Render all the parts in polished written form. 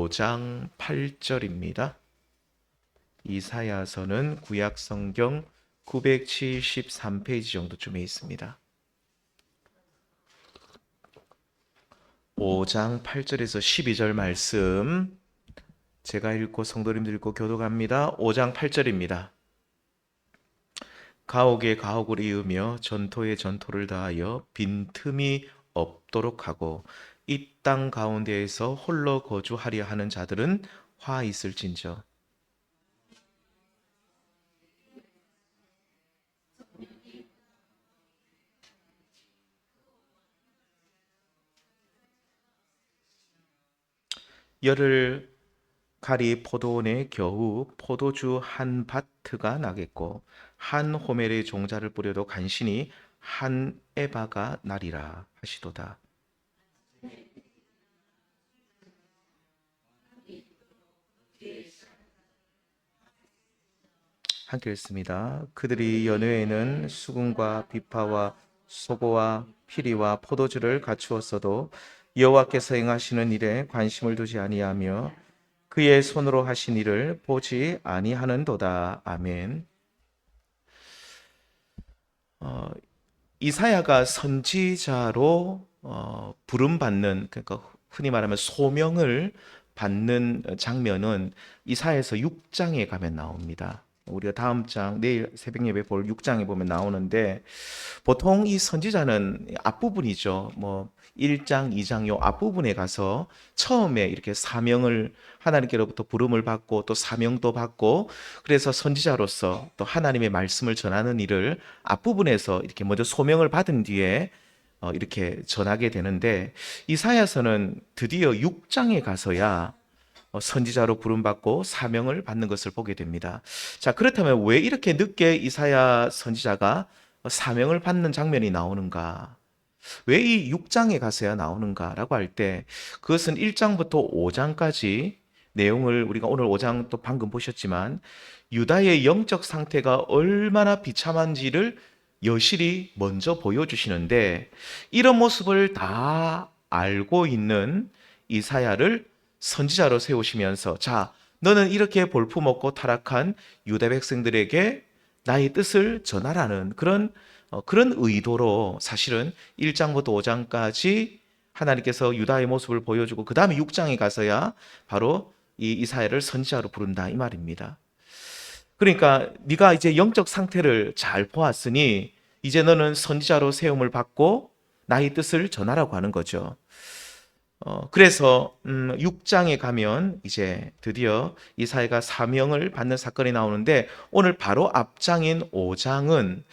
5장 8절입니다. 이사야서는 구약성경 973페이지 정도쯤에 있습니다. 5장 8절에서 12절 말씀 제가 읽고 성도님들 읽고 교독합니다. 5장 8절입니다. 가옥에 가옥을 이으며 전토에 전토를 다하여 빈틈이 없도록 하고 이 땅 가운데에서 홀로 거주하려 하는 자들은 화 있을진저. 열을 가리 포도원에 겨우 포도주 한 바트가 나겠고 한 호멜의 종자를 뿌려도 간신히 한 에바가 나리라 하시도다. 함께 읽습니다. 그들이 연회에는 수금과 비파와 소고와 피리와 포도주를 갖추었어도 여호와께서 행하시는 일에 관심을 두지 아니하며 그의 손으로 하신 일을 보지 아니하는도다. 아멘. 이사야가 선지자로 부름받는, 그러니까 흔히 말하면 소명을 받는 장면은 이사야에서 6장에 가면 나옵니다. 우리가 다음 장 내일 새벽 예배 볼 6장에 보면 나오는데, 보통 이 선지자는 앞부분이죠. 뭐 1장, 2장 요 앞부분에 가서 처음에 이렇게 사명을 하나님께로부터 부름을 받고 또 사명도 받고, 그래서 선지자로서 또 하나님의 말씀을 전하는 일을 앞부분에서 이렇게 먼저 소명을 받은 뒤에 이렇게 전하게 되는데, 이사야서는 드디어 6장에 가서야 선지자로 부름받고 사명을 받는 것을 보게 됩니다. 자, 그렇다면 왜 이렇게 늦게 이사야 선지자가 사명을 받는 장면이 나오는가? 왜 이 6장에 가서야 나오는가라고 할 때, 그것은 1장부터 5장까지 내용을 우리가 오늘 5장 또 방금 보셨지만 유다의 영적 상태가 얼마나 비참한지를 여실히 먼저 보여주시는데, 이런 모습을 다 알고 있는 이사야를 선지자로 세우시면서, 자, 너는 이렇게 볼품없고 타락한 유다 백성들에게 나의 뜻을 전하라는 그런 의도로 사실은 1장부터 5장까지 하나님께서 유다의 모습을 보여주고, 그 다음에 6장에 가서야 바로 이 이사야를 선지자로 부른다 이 말입니다. 그러니까 네가 이제 영적 상태를 잘 보았으니 이제 너는 선지자로 세움을 받고 나의 뜻을 전하라고 하는 거죠. 그래서 6장에 가면 이제 드디어 이사야가 사명을 받는 사건이 나오는데, 오늘 바로 앞장인 5장은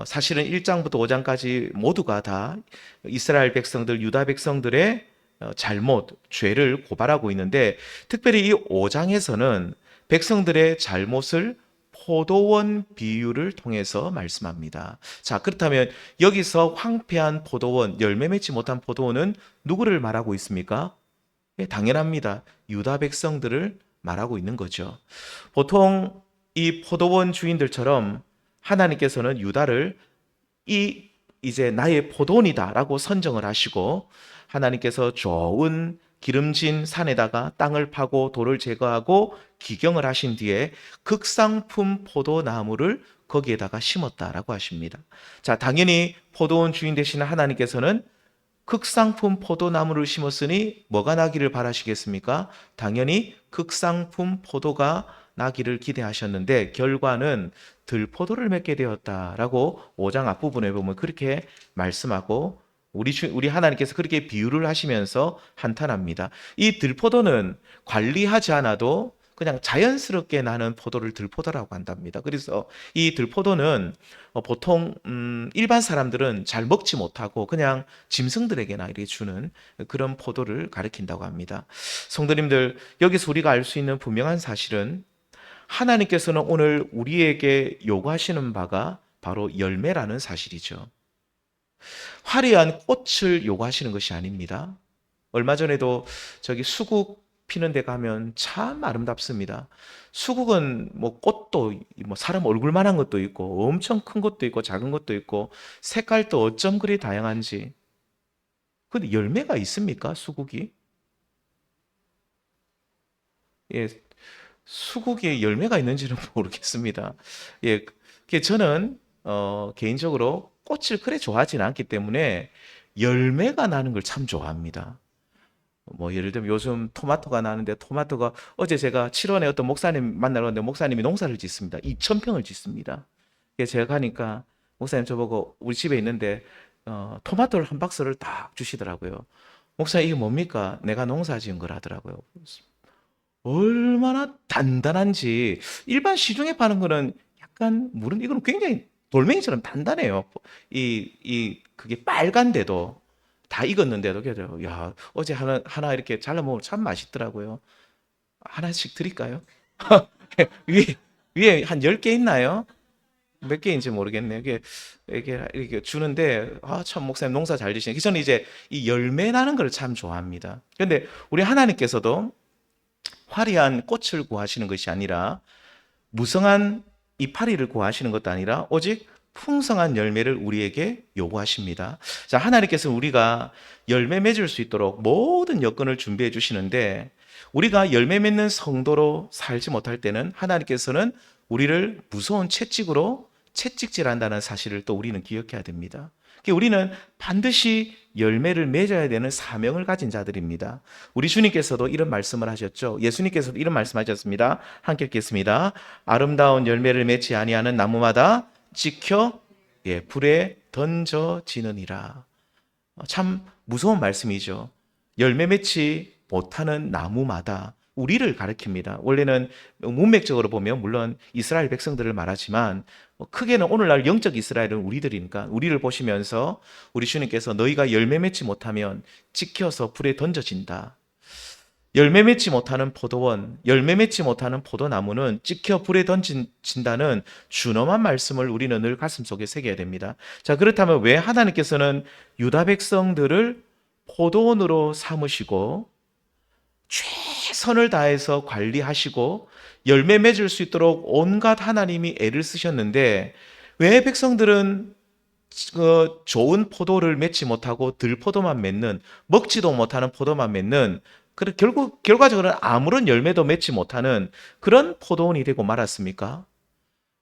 사실은 1장부터 5장까지 모두가 다 이스라엘 백성들, 유다 백성들의 잘못, 죄를 고발하고 있는데, 특별히 이 5장에서는 백성들의 잘못을 포도원 비유를 통해서 말씀합니다. 자, 그렇다면 여기서 황폐한 포도원, 열매 맺지 못한 포도원은 누구를 말하고 있습니까? 예, 당연합니다. 유다 백성들을 말하고 있는 거죠. 보통 이 포도원 주인들처럼 하나님께서는 유다를 이제 나의 포도원이다라고 선정을 하시고, 하나님께서 좋은 기름진 산에다가 땅을 파고 돌을 제거하고 기경을 하신 뒤에 극상품 포도나무를 거기에다가 심었다라고 하십니다. 자, 당연히 포도원 주인 되시는 하나님께서는 극상품 포도나무를 심었으니 뭐가 나기를 바라시겠습니까? 당연히 극상품 포도가 나기를 기대하셨는데, 결과는 들포도를 맺게 되었다라고 5장 앞부분에 보면 그렇게 말씀하고, 우리 하나님께서 그렇게 비유를 하시면서 한탄합니다. 이 들포도는 관리하지 않아도 그냥 자연스럽게 나는 포도를 들포도라고 한답니다. 그래서 이 들포도는 보통 일반 사람들은 잘 먹지 못하고 그냥 짐승들에게나 이렇게 주는 그런 포도를 가리킨다고 합니다. 성도님들, 여기서 우리가 알 수 있는 분명한 사실은 하나님께서는 오늘 우리에게 요구하시는 바가 바로 열매라는 사실이죠. 화려한 꽃을 요구하시는 것이 아닙니다. 얼마 전에도 저기 수국 피는 데 가면 참 아름답습니다. 수국은 뭐 꽃도 뭐 사람 얼굴만한 것도 있고 엄청 큰 것도 있고 작은 것도 있고 색깔도 어쩜 그리 다양한지. 근데 열매가 있습니까, 수국이? 예, 수국에 열매가 있는지는 모르겠습니다. 예, 저는 개인적으로 꽃을 그래 좋아하지는 않기 때문에 열매가 나는 걸 참 좋아합니다. 뭐 예를 들면 요즘 토마토가 나는데 토마토가 어제 제가 7월에 어떤 목사님 만나러 갔는데 목사님이 농사를 짓습니다. 2,000평을 짓습니다. 그래서 제가 가니까 목사님 저보고 우리 집에 있는데 토마토를 한 박스를 딱 주시더라고요. 목사님 이게 뭡니까? 내가 농사 지은 거라더라고요. 얼마나 단단한지 일반 시중에 파는 거는 약간 물은 이거는 굉장히 돌멩이처럼 단단해요. 그게 빨간데도 다 익었는데도 그래요. 야 어제 하나 이렇게 잘라 먹으면 참 맛있더라고요. 하나씩 드릴까요? 위에 위에 한 10개 있나요? 몇 개인지 모르겠네요. 이게 주는데 참 목사님 농사 잘 지시네. 저는 이제 이 열매 나는 걸 참 좋아합니다. 그런데 우리 하나님께서도 화려한 꽃을 구하시는 것이 아니라 무성한 이파리를 구하시는 것도 아니라 오직 풍성한 열매를 우리에게 요구하십니다. 자, 하나님께서 우리가 열매 맺을 수 있도록 모든 여건을 준비해 주시는데 우리가 열매 맺는 성도로 살지 못할 때는 하나님께서는 우리를 무서운 채찍으로 채찍질한다는 사실을 또 우리는 기억해야 됩니다. 우리는 반드시 열매를 맺어야 되는 사명을 가진 자들입니다. 우리 주님께서도 이런 말씀을 하셨죠. 예수님께서도 이런 말씀하셨습니다. 함께 읽겠습니다. 아름다운 열매를 맺지 아니하는 나무마다 찍혀 불에 던져지느니라. 참 무서운 말씀이죠. 열매 맺지 못하는 나무마다 우리를 가리킵니다. 원래는 문맥적으로 보면 물론 이스라엘 백성들을 말하지만 크게는 오늘날 영적 이스라엘은 우리들이니까 우리를 보시면서 우리 주님께서 너희가 열매 맺지 못하면 찍혀서 불에 던져진다. 열매 맺지 못하는 포도원, 열매 맺지 못하는 포도나무는 찍혀 불에 던진다는 준엄한 말씀을 우리는 늘 가슴속에 새겨야 됩니다. 자, 그렇다면 왜 하나님께서는 유다 백성들을 포도원으로 삼으시고 최선을 다해서 관리하시고 열매 맺을 수 있도록 온갖 하나님이 애를 쓰셨는데 왜 백성들은 좋은 포도를 맺지 못하고 들포도만 맺는 먹지도 못하는 포도만 맺는 결과적으로는 아무런 열매도 맺지 못하는 그런 포도원이 되고 말았습니까?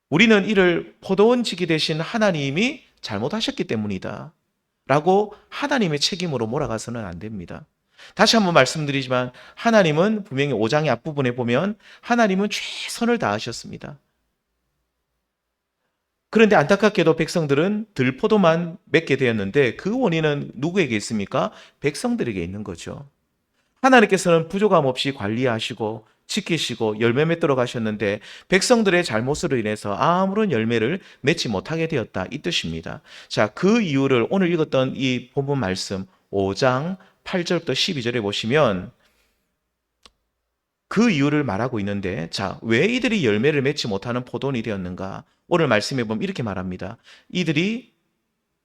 우리는 이를 포도원지기 되신 하나님이 잘못하셨기 때문이다 라고 하나님의 책임으로 몰아가서는 안 됩니다. 다시 한번 말씀드리지만 하나님은 분명히 5장의 앞부분에 보면 하나님은 최선을 다하셨습니다. 그런데 안타깝게도 백성들은 들포도만 맺게 되었는데 그 원인은 누구에게 있습니까? 백성들에게 있는 거죠. 하나님께서는 부족함 없이 관리하시고 지키시고 열매 맺도록 하셨는데 백성들의 잘못으로 인해서 아무런 열매를 맺지 못하게 되었다 이 뜻입니다. 자, 그 이유를 오늘 읽었던 이 본문 말씀 5장 8절부터 12절에 보시면 그 이유를 말하고 있는데 자, 왜 이들이 열매를 맺지 못하는 포도원이 되었는가? 오늘 말씀해 보면 이렇게 말합니다. 이들이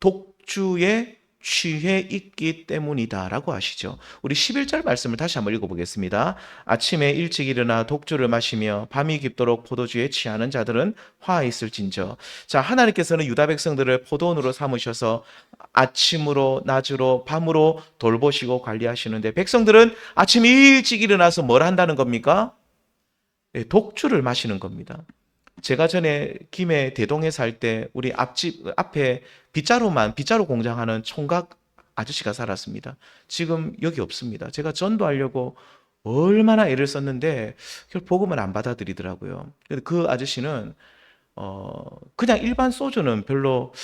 독주에 취해 있기 때문이다 라고 하시죠. 우리 11절 말씀을 다시 한번 읽어보겠습니다. 아침에 일찍 일어나 독주를 마시며 밤이 깊도록 포도주에 취하는 자들은 화해 있을진저. 자, 하나님께서는 유다 백성들을 포도원으로 삼으셔서 아침으로 낮으로 밤으로 돌보시고 관리하시는데 백성들은 아침 일찍 일어나서 뭘 한다는 겁니까? 독주를 마시는 겁니다. 제가 전에 김해 대동에 살 때 우리 앞집 앞에 빗자루 공장하는 총각 아저씨가 살았습니다. 지금 여기 없습니다. 제가 전도하려고 얼마나 애를 썼는데 결국 복음을 안 받아들이더라고요. 그 아저씨는 그냥 일반 소주는 별로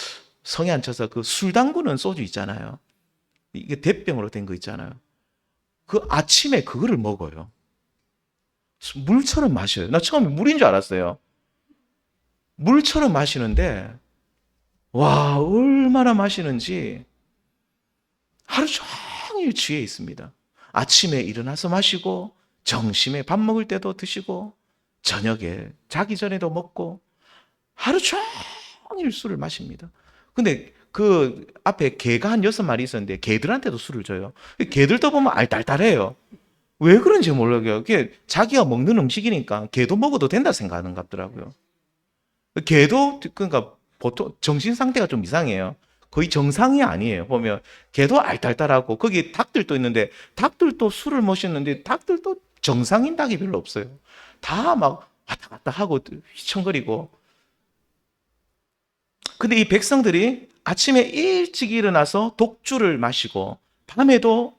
성에 안 차서 그 술 담그는 소주 있잖아요. 이게 대병으로 된 거 있잖아요. 그 아침에 그거를 먹어요. 물처럼 마셔요. 나 처음에 물인 줄 알았어요. 물처럼 마시는데 와 얼마나 마시는지 하루 종일 취해 있습니다. 아침에 일어나서 마시고 점심에 밥 먹을 때도 드시고 저녁에 자기 전에도 먹고 하루 종일 술을 마십니다. 근데 그 앞에 개가 한 6마리 있었는데 개들한테도 술을 줘요. 개들도 보면 알딸딸해요. 왜 그런지 모르겠어요. 그게 자기가 먹는 음식이니까 개도 먹어도 된다 생각하는 것 같더라고요. 개도 그러니까 보통 정신 상태가 좀 이상해요. 거의 정상이 아니에요. 보면 개도 알딸딸하고 거기 닭들도 있는데 닭들도 술을 마셨는데 닭들도 정상인 닭이 별로 없어요. 다 막 왔다 갔다 하고 휘청거리고. 근데 이 백성들이 아침에 일찍 일어나서 독주를 마시고 밤에도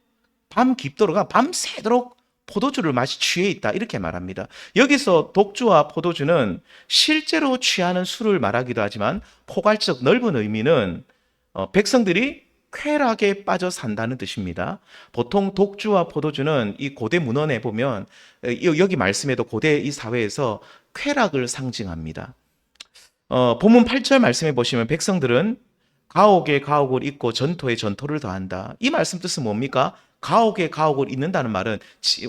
밤 깊도록 밤새도록 포도주를 마시 취해 있다 이렇게 말합니다. 여기서 독주와 포도주는 실제로 취하는 술을 말하기도 하지만 포괄적 넓은 의미는 백성들이 쾌락에 빠져 산다는 뜻입니다. 보통 독주와 포도주는 이 고대 문헌에 보면 여기 말씀에도 고대 이 사회에서 쾌락을 상징합니다. 본문 8절 말씀해 보시면 백성들은 가옥에 가옥을 잇고 전토에 전토를 더한다. 이 말씀 뜻은 뭡니까? 가옥에 가옥을 잇는다는 말은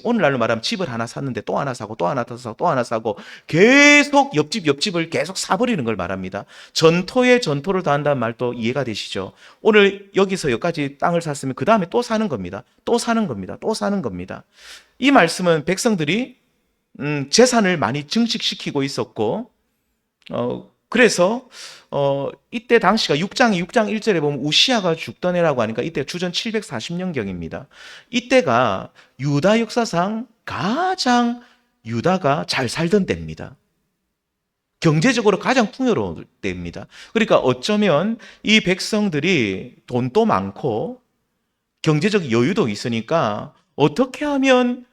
오늘날로 말하면 집을 하나 샀는데 또 하나 사고 또 하나 더 사고 또 하나 사고 계속 옆집을 계속 사버리는 걸 말합니다. 전토에 전토를 더한다는 말도 이해가 되시죠? 오늘 여기서 여기까지 땅을 샀으면 그 다음에 또 사는 겁니다. 또 사는 겁니다. 또 사는 겁니다. 이 말씀은 백성들이 재산을 많이 증식시키고 있었고 그래서 이때 당시가 6장 1절에 보면 우시아가 죽던 해라고 하니까 이때 주전 740년경입니다. 이때가 유다 역사상 가장 유다가 잘 살던 때입니다. 경제적으로 가장 풍요로운 때입니다. 그러니까 어쩌면 이 백성들이 돈도 많고 경제적 여유도 있으니까 어떻게 하면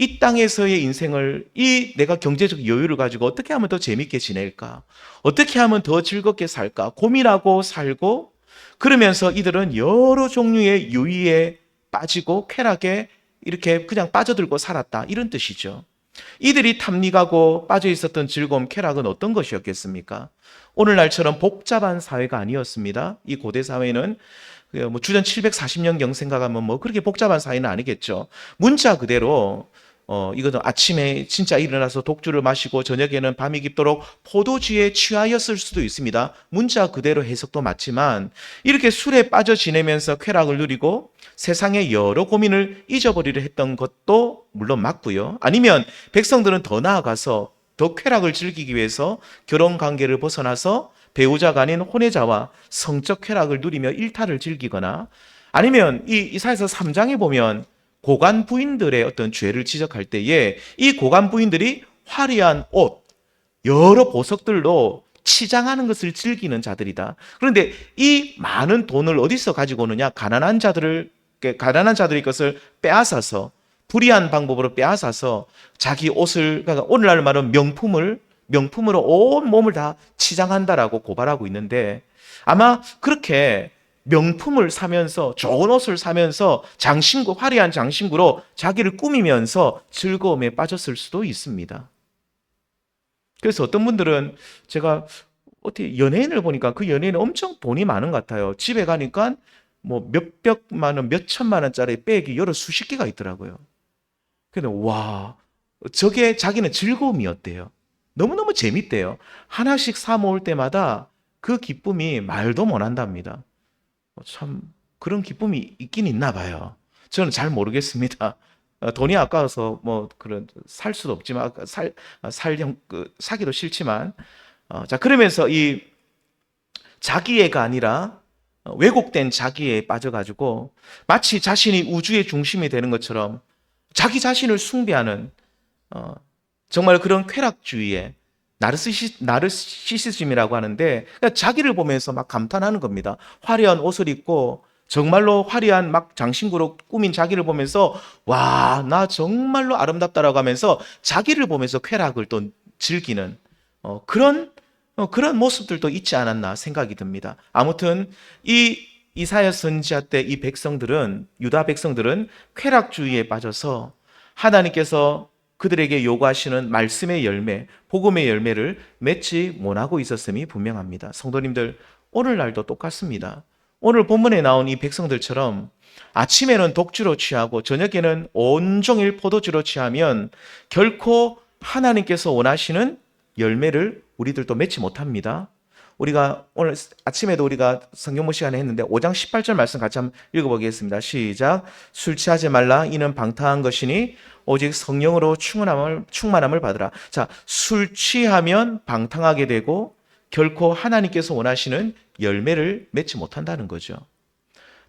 이 땅에서의 인생을 내가 경제적 여유를 가지고 어떻게 하면 더 재밌게 지낼까? 어떻게 하면 더 즐겁게 살까? 고민하고 살고 그러면서 이들은 여러 종류의 유의에 빠지고 쾌락에 이렇게 그냥 빠져들고 살았다. 이런 뜻이죠. 이들이 탐닉하고 빠져 있었던 즐거움, 쾌락은 어떤 것이었겠습니까? 오늘날처럼 복잡한 사회가 아니었습니다. 이 고대 사회는 주전 740년경 생각하면 그렇게 복잡한 사회는 아니겠죠. 문자 그대로 이거는 아침에 진짜 일어나서 독주를 마시고 저녁에는 밤이 깊도록 포도주에 취하였을 수도 있습니다. 문자 그대로 해석도 맞지만 이렇게 술에 빠져 지내면서 쾌락을 누리고 세상의 여러 고민을 잊어버리려 했던 것도 물론 맞고요. 아니면 백성들은 더 나아가서 더 쾌락을 즐기기 위해서 결혼 관계를 벗어나서 배우자가 아닌 혼외자와 성적 쾌락을 누리며 일탈을 즐기거나 아니면 이 이사야서 3장에 보면 고관 부인들의 어떤 죄를 지적할 때에 이 고관 부인들이 화려한 옷, 여러 보석들로 치장하는 것을 즐기는 자들이다. 그런데 이 많은 돈을 어디서 가지고 오느냐? 가난한 자들이 것을 빼앗아서 불의한 방법으로 빼앗아서 자기 옷을 그러니까 오늘날 말하면 명품으로 온 몸을 다 치장한다라고 고발하고 있는데 아마 그렇게 명품을 사면서 좋은 옷을 사면서 화려한 장신구로 자기를 꾸미면서 즐거움에 빠졌을 수도 있습니다. 그래서 어떤 분들은 제가 어떻게 연예인을 보니까 그 연예인은 엄청 돈이 많은 것 같아요. 집에 가니까 몇백만 원, 몇천만 원짜리 백이 여러 수십 개가 있더라고요. 근데 와, 저게 자기는 즐거움이었대요. 너무너무 재밌대요. 하나씩 사 모을 때마다 그 기쁨이 말도 못한답니다. 참 그런 기쁨이 있긴 있나 봐요. 저는 잘 모르겠습니다. 돈이 아까워서 그런 살 수도 없지만 사기도 싫지만 자 그러면서 이 자기애가 아니라 왜곡된 자기애에 빠져가지고 마치 자신이 우주의 중심이 되는 것처럼 자기 자신을 숭배하는 정말 그런 쾌락주의에 나르시시즘이라고 하는데 그러니까 자기를 보면서 막 감탄하는 겁니다. 화려한 옷을 입고 정말로 화려한 막 장신구로 꾸민 자기를 보면서 와, 나 정말로 아름답다라고 하면서 자기를 보면서 쾌락을 또 즐기는 그런 모습들도 있지 않았나 생각이 듭니다. 아무튼 이 이사야 선지자 때 이 유다 백성들은 쾌락주의에 빠져서 하나님께서 그들에게 요구하시는 말씀의 열매, 복음의 열매를 맺지 못하고 있었음이 분명합니다. 성도님들, 오늘날도 똑같습니다. 오늘 본문에 나온 이 백성들처럼 아침에는 독주로 취하고 저녁에는 온종일 포도주로 취하면 결코 하나님께서 원하시는 열매를 우리들도 맺지 못합니다. 우리가 오늘 아침에도 우리가 성경모 시간에 했는데 5장 18절 말씀 같이 한번 읽어보겠습니다. 시작. 술 취하지 말라. 이는 방탕한 것이니 오직 성령으로 충만함을 받으라. 자, 술 취하면 방탕하게 되고 결코 하나님께서 원하시는 열매를 맺지 못한다는 거죠.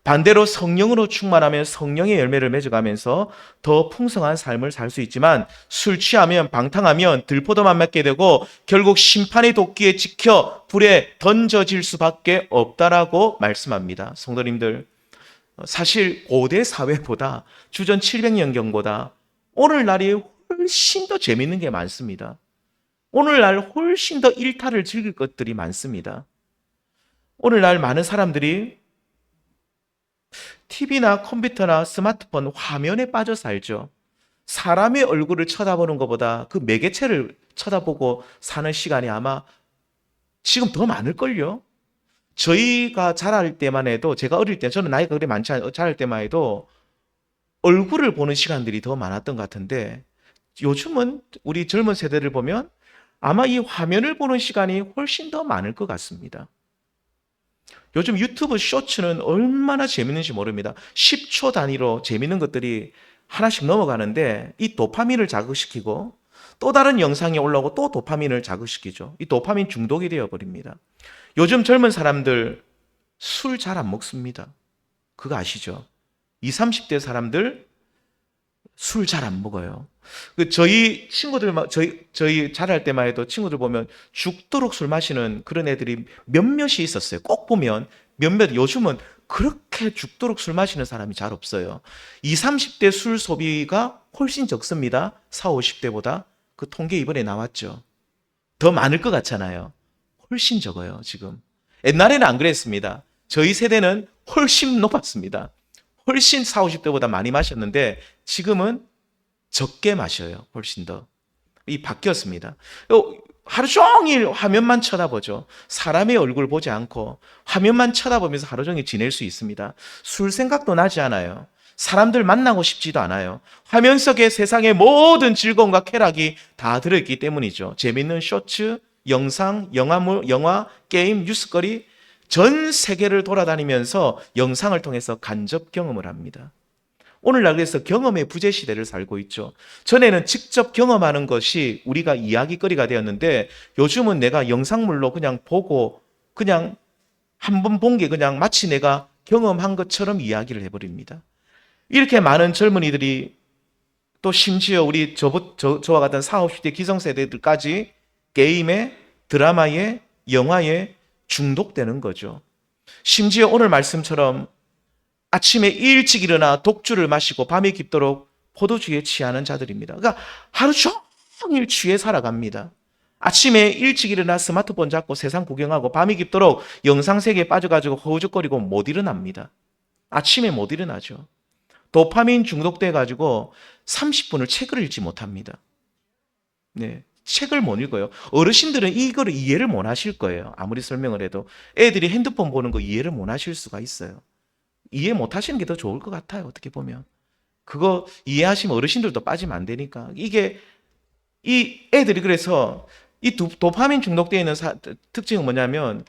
반대로 성령으로 충만하면 성령의 열매를 맺어가면서 더 풍성한 삶을 살 수 있지만 술 취하면 방탕하면 들포도만 맞게 되고 결국 심판의 도끼에 찍혀 불에 던져질 수밖에 없다라고 말씀합니다. 성도님들, 사실 고대 사회보다 주전 700년경보다 오늘날이 훨씬 더 재밌는 게 많습니다. 오늘날 훨씬 더 일탈을 즐길 것들이 많습니다. 오늘날 많은 사람들이 TV나 컴퓨터나 스마트폰 화면에 빠져 살죠. 사람의 얼굴을 쳐다보는 것보다 그 매개체를 쳐다보고 사는 시간이 아마 지금 더 많을걸요. 저희가 자랄 때만 해도, 제가 어릴 때, 저는 나이가 그리 많지 않아요. 자랄 때만 해도 얼굴을 보는 시간들이 더 많았던 것 같은데 요즘은 우리 젊은 세대를 보면 아마 이 화면을 보는 시간이 훨씬 더 많을 것 같습니다. 요즘 유튜브 쇼츠는 얼마나 재밌는지 모릅니다. 10초 단위로 재밌는 것들이 하나씩 넘어가는데 이 도파민을 자극시키고 또 다른 영상이 올라오고 또 도파민을 자극시키죠. 이 도파민 중독이 되어버립니다. 요즘 젊은 사람들 술 잘 안 먹습니다. 그거 아시죠? 20, 30대 사람들 술 잘 안 먹어요. 저희 친구들, 저희 자랄 때만 해도 친구들 보면 죽도록 술 마시는 그런 애들이 몇몇이 있었어요. 꼭 보면 몇몇, 요즘은 그렇게 죽도록 술 마시는 사람이 잘 없어요. 20, 30대 술 소비가 훨씬 적습니다. 40, 50대보다. 그 통계 이번에 나왔죠. 더 많을 것 같잖아요. 훨씬 적어요, 지금. 옛날에는 안 그랬습니다. 저희 세대는 훨씬 높았습니다. 훨씬 40, 50대보다 많이 마셨는데 지금은 적게 마셔요. 훨씬 더. 이 바뀌었습니다. 하루 종일 화면만 쳐다보죠. 사람의 얼굴 보지 않고 화면만 쳐다보면서 하루 종일 지낼 수 있습니다. 술 생각도 나지 않아요. 사람들 만나고 싶지도 않아요. 화면 속에 세상의 모든 즐거움과 쾌락이 다 들어있기 때문이죠. 재밌는 쇼츠, 영상, 영화, 게임, 뉴스거리 전 세계를 돌아다니면서 영상을 통해서 간접 경험을 합니다. 오늘날 그래서 경험의 부재 시대를 살고 있죠. 전에는 직접 경험하는 것이 우리가 이야기거리가 되었는데 요즘은 내가 영상물로 그냥 보고 그냥 한 번 본 게 그냥 마치 내가 경험한 것처럼 이야기를 해버립니다. 이렇게 많은 젊은이들이 또 심지어 우리 저와 같은 40, 50대 기성세대들까지 게임에, 드라마에, 영화에 중독되는 거죠. 심지어 오늘 말씀처럼 아침에 일찍 일어나 독주를 마시고 밤이 깊도록 포도주에 취하는 자들입니다. 그러니까 하루 종일 취해 살아갑니다. 아침에 일찍 일어나 스마트폰 잡고 세상 구경하고 밤이 깊도록 영상 세계에 빠져가지고 허우적거리고 못 일어납니다. 아침에 못 일어나죠. 도파민 중독돼가지고 30분을 책을 읽지 못합니다. 네, 책을 못 읽어요. 어르신들은 이거를 이해를 못 하실 거예요. 아무리 설명을 해도. 애들이 핸드폰 보는 거 이해를 못 하실 수가 있어요. 이해 못 하시는 게 더 좋을 것 같아요. 어떻게 보면. 그거 이해하시면 어르신들도 빠지면 안 되니까. 이게, 이 애들이 그래서 이 도파민 중독되어 있는 특징은 뭐냐면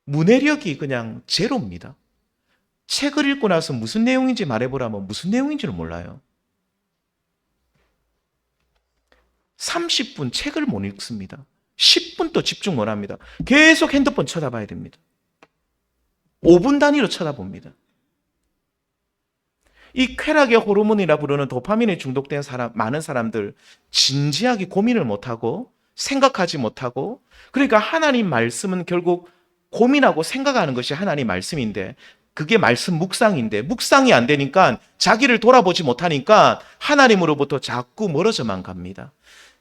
문해력이 그냥 제로입니다. 책을 읽고 나서 무슨 내용인지 말해보라면 무슨 내용인지를 몰라요. 30분 책을 못 읽습니다. 10분도 집중 못 합니다. 계속 핸드폰 쳐다봐야 됩니다. 5분 단위로 쳐다봅니다. 이 쾌락의 호르몬이라 부르는 도파민에 중독된 많은 사람들 진지하게 고민을 못하고 생각하지 못하고, 그러니까 하나님 말씀은 결국 고민하고 생각하는 것이 하나님 말씀인데 그게 말씀 묵상인데 묵상이 안 되니까 자기를 돌아보지 못하니까 하나님으로부터 자꾸 멀어져만 갑니다.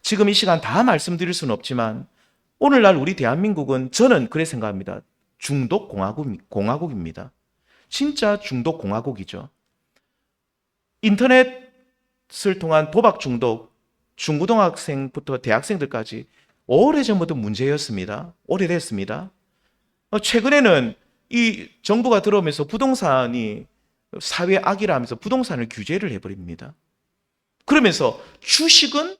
지금 이 시간 다 말씀드릴 수는 없지만 오늘날 우리 대한민국은 저는 그래 생각합니다. 중독 공화국입니다. 진짜 중독 공화국이죠. 인터넷을 통한 도박 중독, 중고등학생부터 대학생들까지 오래전부터 문제였습니다. 오래됐습니다. 최근에는 이 정부가 들어오면서 부동산이 사회 악이라 하면서 부동산을 규제를 해버립니다. 그러면서 주식은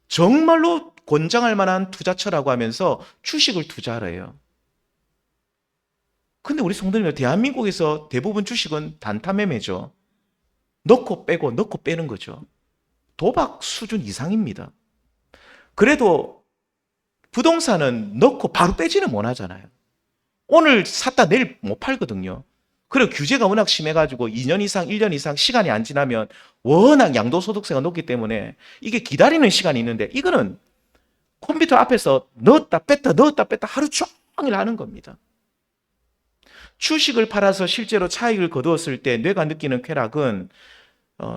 정말로 권장할 만한 투자처라고 하면서 주식을 투자하래요. 근데 우리 성도님들, 대한민국에서 대부분 주식은 단타매매죠. 넣고 빼고 넣고 빼는 거죠. 도박 수준 이상입니다. 그래도 부동산은 넣고 바로 빼지는 못하잖아요. 오늘 샀다 내일 못 팔거든요. 그리고 규제가 워낙 심해가지고 2년 이상, 1년 이상 시간이 안 지나면 워낙 양도소득세가 높기 때문에 이게 기다리는 시간이 있는데, 이거는 컴퓨터 앞에서 넣었다 뺐다 하루 종일 하는 겁니다. 주식을 팔아서 실제로 차익을 거두었을 때 뇌가 느끼는 쾌락은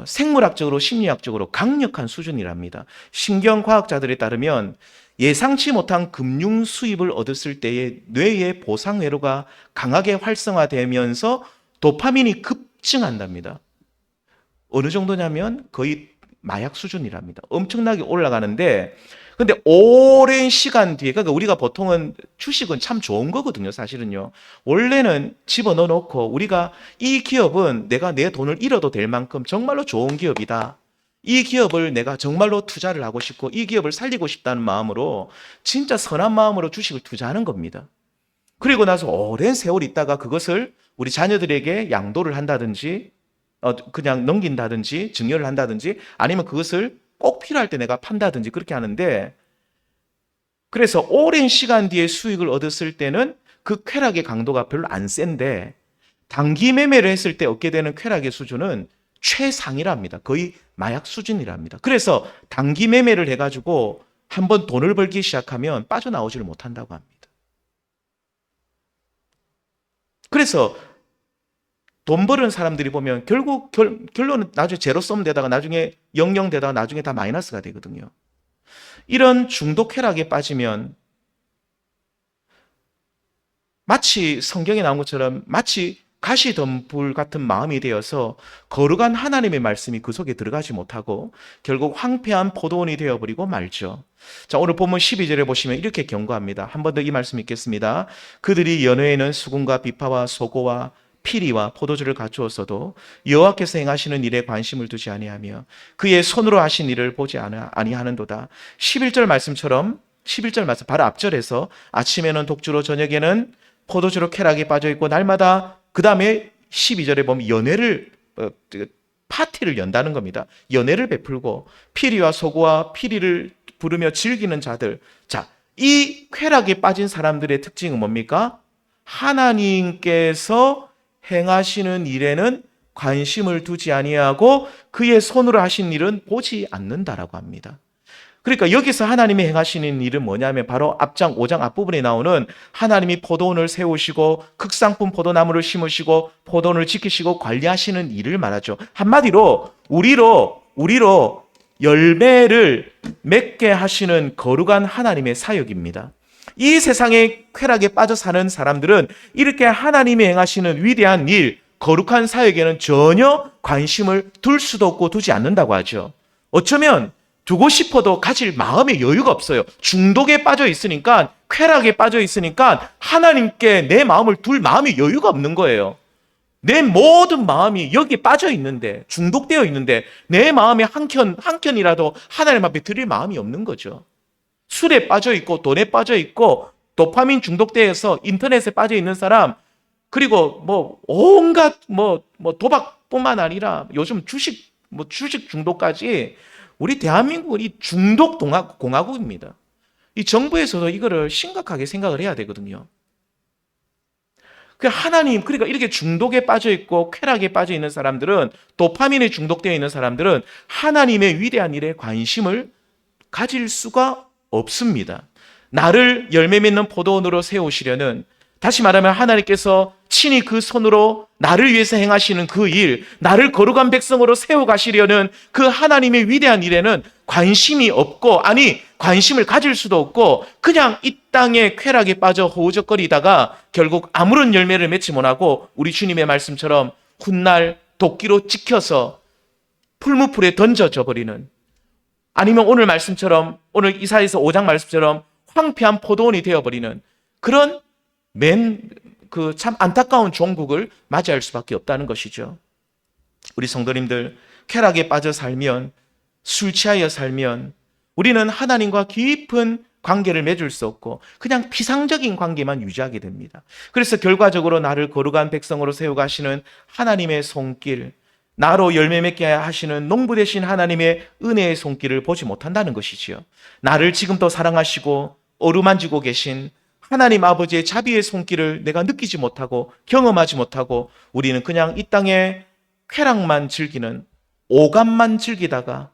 생물학적으로 심리학적으로 강력한 수준이랍니다. 신경과학자들에 따르면 예상치 못한 금융 수입을 얻었을 때의 뇌의 보상회로가 강하게 활성화되면서 도파민이 급증한답니다. 어느 정도냐면 거의 마약 수준이랍니다. 엄청나게 올라가는데, 근데 오랜 시간 뒤에, 그러니까 우리가 보통은 주식은 참 좋은 거거든요, 사실은요. 원래는 집어넣어 놓고 우리가 이 기업은 내가 내 돈을 잃어도 될 만큼 정말로 좋은 기업이다, 이 기업을 내가 정말로 투자를 하고 싶고 이 기업을 살리고 싶다는 마음으로, 진짜 선한 마음으로 주식을 투자하는 겁니다. 그리고 나서 오랜 세월 있다가 그것을 우리 자녀들에게 양도를 한다든지 그냥 넘긴다든지 증여를 한다든지, 아니면 그것을 꼭 필요할 때 내가 판다든지 그렇게 하는데, 그래서 오랜 시간 뒤에 수익을 얻었을 때는 그 쾌락의 강도가 별로 안 센데, 단기 매매를 했을 때 얻게 되는 쾌락의 수준은 최상이랍니다. 거의 마약 수준이랍니다. 그래서 단기 매매를 해가지고 한번 돈을 벌기 시작하면 빠져나오지를 못한다고 합니다. 그래서 돈 버는 사람들이 보면 결국 결론은 나중에 제로섬 되다가 나중에 영영 되다가 나중에 다 마이너스가 되거든요. 이런 중독 쾌락에 빠지면 마치 성경에 나온 것처럼 마치 가시덤불 같은 마음이 되어서 거룩한 하나님의 말씀이 그 속에 들어가지 못하고 결국 황폐한 포도원이 되어버리고 말죠. 자, 오늘 본문 12절에 보시면 이렇게 경고합니다. 한 번 더 이 말씀 읽겠습니다. 그들이 연회에는 수금과 비파와 소고와 피리와 포도주를 갖추었어도 여호와께서 행하시는 일에 관심을 두지 아니하며 그의 손으로 하신 일을 보지 아니하는도다. 11절 말씀처럼 11절 말씀 바로 앞절에서 아침에는 독주로 저녁에는 포도주로 쾌락에 빠져 있고 날마다, 그 다음에 12절에 보면 연회를 파티를 연다는 겁니다. 연회를 베풀고 피리와 소고와 피리를 부르며 즐기는 자들. 자, 이 쾌락에 빠진 사람들의 특징은 뭡니까? 하나님께서 행하시는 일에는 관심을 두지 아니하고 그의 손으로 하신 일은 보지 않는다라고 합니다. 그러니까 여기서 하나님이 행하시는 일은 뭐냐면 바로 앞장 5장 앞부분에 나오는 하나님이 포도원을 세우시고 극상품 포도나무를 심으시고 포도원을 지키시고 관리하시는 일을 말하죠. 한마디로 우리로 열매를 맺게 하시는 거룩한 하나님의 사역입니다. 이 세상의 쾌락에 빠져 사는 사람들은 이렇게 하나님이 행하시는 위대한 일, 거룩한 사역에는 전혀 관심을 둘 수도 없고 두지 않는다고 하죠. 어쩌면 두고 싶어도 가질 마음의 여유가 없어요. 중독에 빠져 있으니까, 쾌락에 빠져 있으니까 하나님께 내 마음을 둘 마음의 여유가 없는 거예요. 내 모든 마음이 여기에 빠져 있는데, 중독되어 있는데 내 마음의 한 켠이라도 하나님 앞에 드릴 마음이 없는 거죠. 술에 빠져 있고 돈에 빠져 있고 도파민 중독되어서 인터넷에 빠져 있는 사람, 그리고 온갖 도박뿐만 아니라 요즘 주식 중독까지, 우리 대한민국은 이 중독 공화국입니다. 이 정부에서도 이거를 심각하게 생각을 해야 되거든요. 그러니까 이렇게 중독에 빠져 있고 쾌락에 빠져 있는 사람들은, 도파민에 중독되어 있는 사람들은 하나님의 위대한 일에 관심을 가질 수가 없습니다. 나를 열매 맺는 포도원으로 세우시려는, 다시 말하면 하나님께서 친히 그 손으로 나를 위해서 행하시는 그 일, 나를 거룩한 백성으로 세워가시려는 그 하나님의 위대한 일에는 관심이 없고, 아니 관심을 가질 수도 없고, 그냥 이 땅에 쾌락에 빠져 허우적거리다가 결국 아무런 열매를 맺지 못하고 우리 주님의 말씀처럼 훗날 도끼로 찍혀서 풀무풀에 던져져 버리는, 아니면 오늘 말씀처럼, 오늘 이사야서 5장 말씀처럼 황폐한 포도원이 되어버리는 그런 참 안타까운 종국을 맞이할 수밖에 없다는 것이죠. 우리 성도님들, 쾌락에 빠져 살면, 술 취하여 살면 우리는 하나님과 깊은 관계를 맺을 수 없고 그냥 피상적인 관계만 유지하게 됩니다. 그래서 결과적으로 나를 거룩한 백성으로 세워가시는 하나님의 손길, 나로 열매 맺게 하시는 농부 되신 하나님의 은혜의 손길을 보지 못한다는 것이지요. 나를 지금도 사랑하시고 어루만지고 계신 하나님 아버지의 자비의 손길을 내가 느끼지 못하고 경험하지 못하고 우리는 그냥 이 땅의 쾌락만 즐기는, 오감만 즐기다가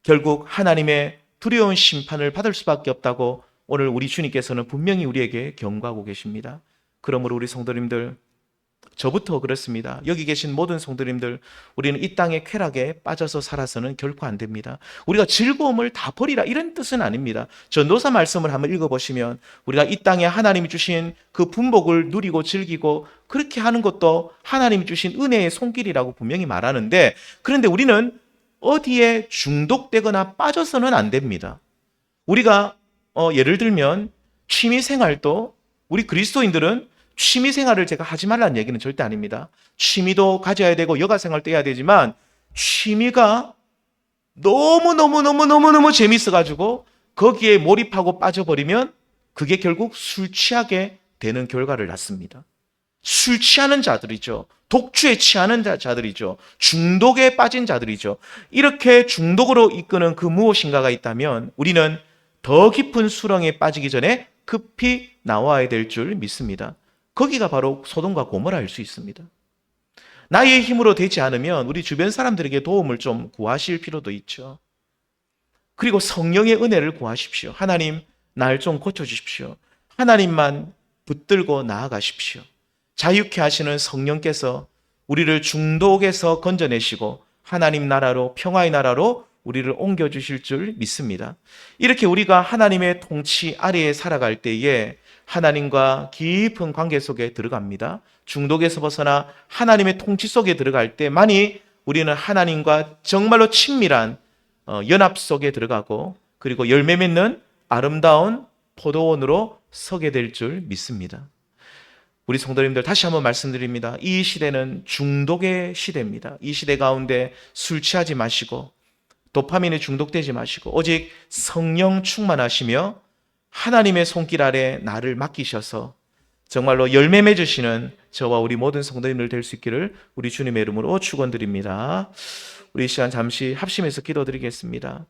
결국 하나님의 두려운 심판을 받을 수밖에 없다고 오늘 우리 주님께서는 분명히 우리에게 경고하고 계십니다. 그러므로 우리 성도님들, 저부터 그렇습니다. 여기 계신 모든 성도님들, 우리는 이 땅의 쾌락에 빠져서 살아서는 결코 안 됩니다. 우리가 즐거움을 다 버리라 이런 뜻은 아닙니다. 전도서 말씀을 한번 읽어보시면 우리가 이 땅에 하나님이 주신 그 분복을 누리고 즐기고 그렇게 하는 것도 하나님이 주신 은혜의 손길이라고 분명히 말하는데, 그런데 우리는 어디에 중독되거나 빠져서는 안 됩니다. 우리가 예를 들면 취미생활도, 우리 그리스도인들은 취미생활을 제가 하지 말라는 얘기는 절대 아닙니다. 취미도 가져야 되고 여가생활도 해야 되지만 취미가 너무너무너무너무너무 재밌어가지고 거기에 몰입하고 빠져버리면 그게 결국 술 취하게 되는 결과를 낳습니다. 술 취하는 자들이죠. 독주에 취하는 자들이죠. 중독에 빠진 자들이죠. 이렇게 중독으로 이끄는 그 무엇인가가 있다면 우리는 더 깊은 수렁에 빠지기 전에 급히 나와야 될 줄 믿습니다. 거기가 바로 소돔과 고모라일 수 있습니다. 나의 힘으로 되지 않으면 우리 주변 사람들에게 도움을 좀 구하실 필요도 있죠. 그리고 성령의 은혜를 구하십시오. 하나님, 날 좀 고쳐주십시오. 하나님만 붙들고 나아가십시오. 자유케 하시는 성령께서 우리를 중독에서 건져내시고 하나님 나라로, 평화의 나라로 우리를 옮겨주실 줄 믿습니다. 이렇게 우리가 하나님의 통치 아래에 살아갈 때에 하나님과 깊은 관계 속에 들어갑니다. 중독에서 벗어나 하나님의 통치 속에 들어갈 때 만이 우리는 하나님과 정말로 친밀한 연합 속에 들어가고 그리고 열매 맺는 아름다운 포도원으로 서게 될 줄 믿습니다. 우리 성도님들, 다시 한번 말씀드립니다. 이 시대는 중독의 시대입니다. 이 시대 가운데 술 취하지 마시고 도파민에 중독되지 마시고 오직 성령 충만하시며 하나님의 손길 아래 나를 맡기셔서 정말로 열매 맺으시는 저와 우리 모든 성도님들 될 수 있기를 우리 주님의 이름으로 축원드립니다. 우리 이 시간 잠시 합심해서 기도드리겠습니다.